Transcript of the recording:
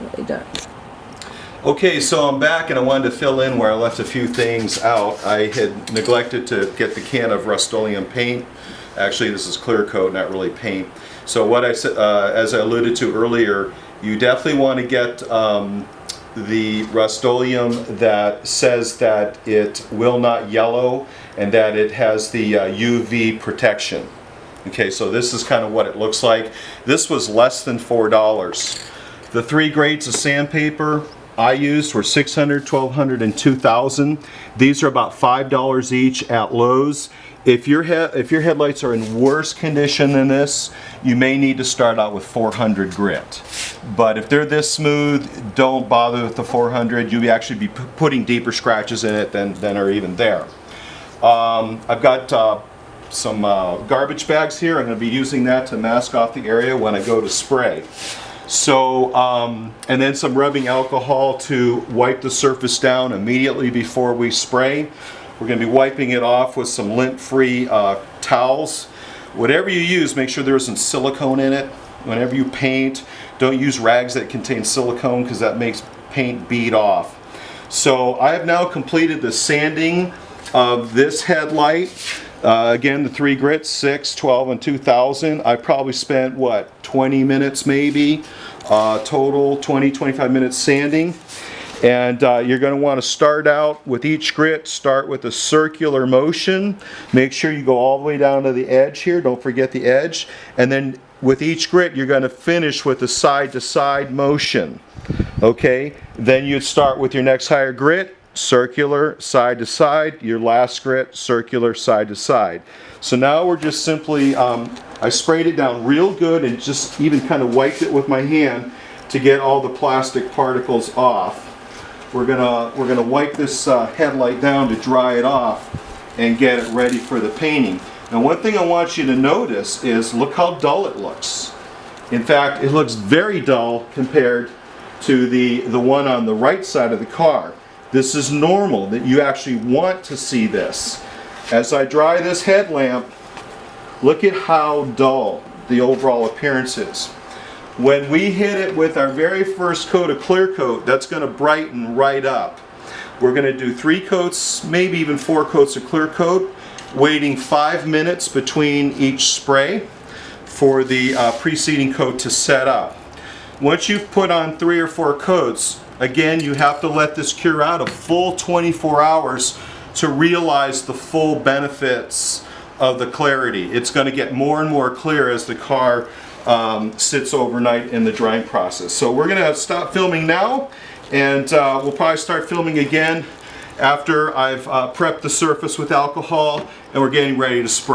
really done. Okay, so I'm back and I wanted to fill in where I left a few things out. I had neglected to get the can of Rust-Oleum paint. Actually, this is clear coat, not really paint. So what I said, as I alluded to earlier, you definitely want to get the Rust-Oleum that says that it will not yellow and that it has the UV protection. Okay, so this is kind of what it looks like. This was less than $4. The 3 grades of sandpaper I used were 600, 1200, and 2000. These are about $5 each at Lowe's. If your headlights are in worse condition than this, you may need to start out with 400 grit. But if they're this smooth, don't bother with the 400. You'll actually be putting deeper scratches in it than are even there. I've got some garbage bags here. I'm going to be using that to mask off the area when I go to spray. So, and then some rubbing alcohol to wipe the surface down immediately before we spray. We're going to be wiping it off with some lint-free towels. Whatever you use, make sure there isn't silicone in it. Whenever you paint, don't use rags that contain silicone because that makes paint bead off. So I have now completed the sanding of this headlight. Again, the 3 grits, 6, 12, and 2000. I probably spent, what, 20 minutes maybe, total 20-25 minutes sanding. And you're going to want to start out with each grit, start with a circular motion. Make sure you go all the way down to the edge here, don't forget the edge. And then with each grit, you're going to finish with a side-to-side motion. Okay, then you'd start with your next higher grit, circular, side to side, your last grit, circular, side to side. So now we're just simply, I sprayed it down real good and just even kind of wiped it with my hand to get all the plastic particles off. We're gonna wipe this headlight down to dry it off and get it ready for the painting. Now one thing I want you to notice is look how dull it looks. In fact, it looks very dull compared to the one on the right side of the car. This is normal, that you actually want to see this. As I dry this headlamp, look at how dull the overall appearance is. When we hit it with our very first coat of clear coat, that's going to brighten right up. We're going to do 3 coats, maybe even 4 coats of clear coat, waiting 5 minutes between each spray for the preceding coat to set up. Once you've put on 3 or 4 coats, again, you have to let this cure out a full 24 hours to realize the full benefits of the clarity. It's going to get more and more clear as the car sits overnight in the drying process. So we're going to stop filming now, and we'll probably start filming again after I've prepped the surface with alcohol and we're getting ready to spray.